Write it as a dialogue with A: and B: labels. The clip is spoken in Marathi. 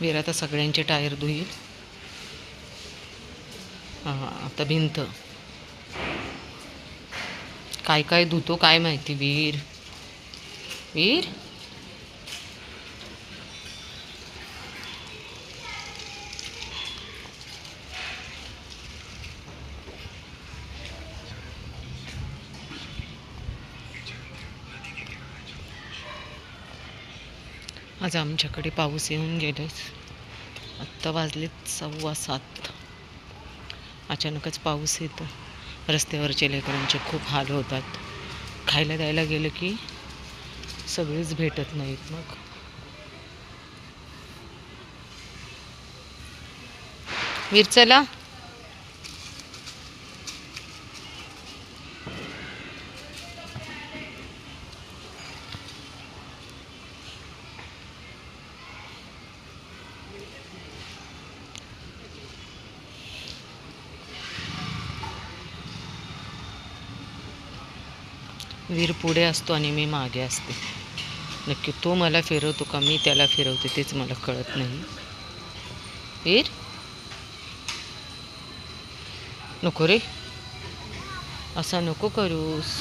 A: वीर आता सगळ्यांचे टायर धुईल. हां आता भिंत काय काय धुतो काय माहिती. वीर वीर आज आमच्याकडे पाऊस येऊन गेलेच. आत्ता वाजलेत 7:15. अचानकच पाऊस येतो. रस्त्यावरच्या लेकरांचे खूप हाल होतात. खायला द्यायला गेलं की सगळीच भेटत नाहीत. मग वीर चला. वीर पुढे असतो आणि मी मागे असते. नक्की तो मला फिरवतो का मी त्याला फिरवते तेच मला कळत नाही. वीर नको रे, असा नको करूस.